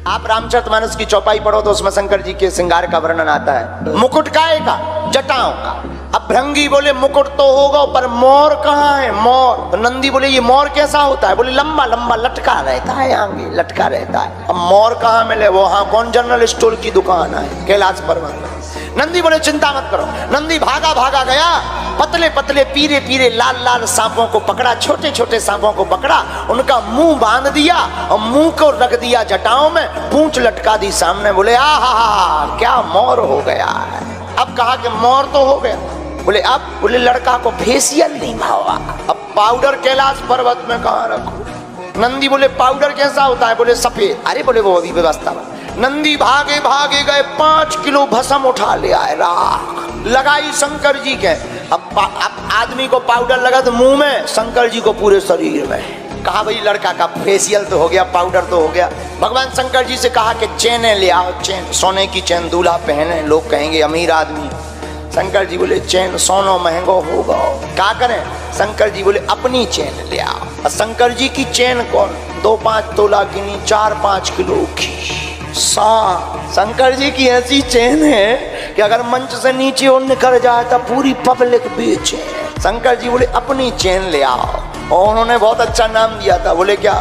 आप रामचरितमानस की चौपाई पढ़ो तो उसमें शंकर जी के श्रृंगार का वर्णन आता है। मुकुट काहे का? जटाओं का। अब भृंगी बोले मुकुट तो होगा पर मोर कहाँ है? मोर। तो नंदी बोले ये मोर कैसा होता है? बोले लंबा लंबा लटका रहता है, आगे लटका रहता है। अब मोर कहाँ मिले? वो हाँ कौन जनरल स्टोर की दुकान है कैलाश पर्वत में। नंदी बोले चिंता मत करो। नंदी भागा भागा गया, पतले पतले पीरे पीरे लाल लाल सांपों को पकड़ा, छोटे छोटे सांपों को पकड़ा, उनका मुंह बांध दिया और मुंह को रख दिया जटाओं में, पूंछ लटका दी सामने। बोले आहा क्या मोर हो गया है। अब कहा कि मोर तो हो गया। बोले अब? बोले लड़का को फेशियल नहीं भावा। अब पाउडर कैलाश पर्वत में कहाँ रखो? नंदी बोले पाउडर कैसा होता है? बोले सफेद। अरे बोले वो अभी व्यवस्था में। नंदी भागे भागे गए, 5 किलो भस्म उठा ले आए, राख लगाई शंकर जी के। अब आदमी को पाउडर लगा तो मुंह में, शंकर जी को पूरे शरीर में। कहा भाई लड़का का फेशियल तो हो गया, पाउडर तो हो गया। भगवान शंकर जी से कहा कि चेने ले आओ, चेन सोने की चेन दूल्हा पहने, लोग कहेंगे अमीर आदमी। शंकर जी बोले चेन सोनो महंगो होगा, क्या करें? शंकर जी बोले अपनी चेन ले आओ। और शंकर जी की चेन कौन? 2-5 तोला की नहीं, 4-5 किलो की। शंकर जी की ऐसी चेन है कि अगर मंच से नीचे और निकल जाए तो पूरी पब्लिक बेचे। शंकर जी बोले अपनी चेन ले आओ, और उन्होंने बहुत अच्छा नाम दिया था। बोले क्या?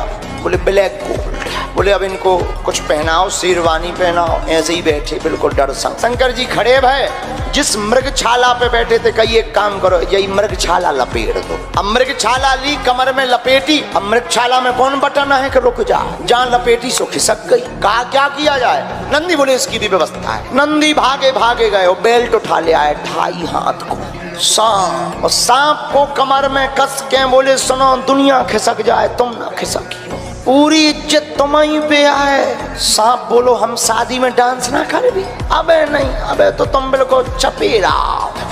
बोले ब्लैक गोल्ड। बोले अब इनको कुछ पहनाओ, शेरवानी पहनाओ, ऐसे ही बैठे बिल्कुल डर संग। शंकर जी खड़े भय, जिस मृगछाला पे बैठे थे कही एक काम करो, यही मृगछाला लपेट दो। अब मृगछाला ली, कमर में लपेटी। अब मृगछाला में कौन बटन है कि रुक जा, जहाँ लपेटी सो खिसक गई। कहा क्या किया जाए? नंदी बोले इसकी भी व्यवस्था है। नंदी भागे भागे गए, बेल्ट उठा ले आए 2.5 हाथ को सांप, और सांप को कमर में कस के बोले सुनो दुनिया खिसक जाए तुम ना खिसकियो, पूरी इज्जत तुम्हारी पे आए। सांप बोलो हम शादी में डांस ना कर भी? अबे नहीं, अबे तो तुम बिल्कुल चपेरा।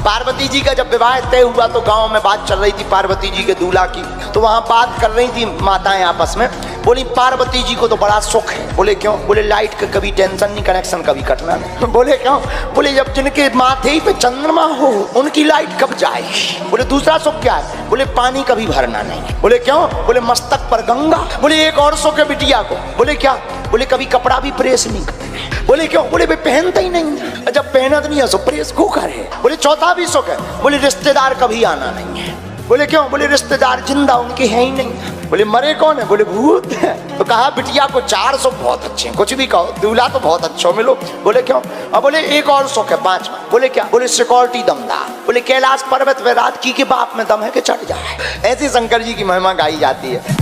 पार्वती जी का जब विवाह तय हुआ तो गांव में बात चल रही थी पार्वती जी के दूल्हा की। तो वहां बात कर रही थी माताएं आपस में। बोली पार्वती जी को तो बड़ा सुख है। बोले क्यों? बोले लाइट का कभी टेंशन नहीं, कनेक्शन कभी कटना नहीं। बोले क्यों? बोले जब जिनके माथे ही पे चंद्रमा हो उनकी लाइट कब जाएगी। बोले दूसरा सुख क्या है? बोले पानी कभी भरना नहीं। बोले क्यों? बोले मस्तक पर गंगा। बोले एक और सुख है बिटिया को। बोले क्या? बोले कभी कपड़ा भी प्रेस नहीं करे। बोले क्यों? बोले वे पहनता ही नहीं है, जब पहनत नहीं है तो प्रेस को करे। बोले चौथा भी सुख है। बोले रिश्तेदार कभी आना नहीं है। बोले क्यों? बोले रिश्तेदार जिंदा उनके हैं ही नहीं। बोले मरे कौन है? बोले भूत है। तो कहा बिटिया को 4 सुख बहुत अच्छे हैं, कुछ भी कहो, दूल्हा तो बहुत अच्छा मिलो। बोले क्यों? अब बोले एक और सुख है 5वां। बोले क्या? बोले सिक्योरिटी दमदार। बोले कैलाश पर्वत पे रात की के बाप में दम है कि चढ़ जाए। ऐसी शंकर जी की महिमा गाई जाती है।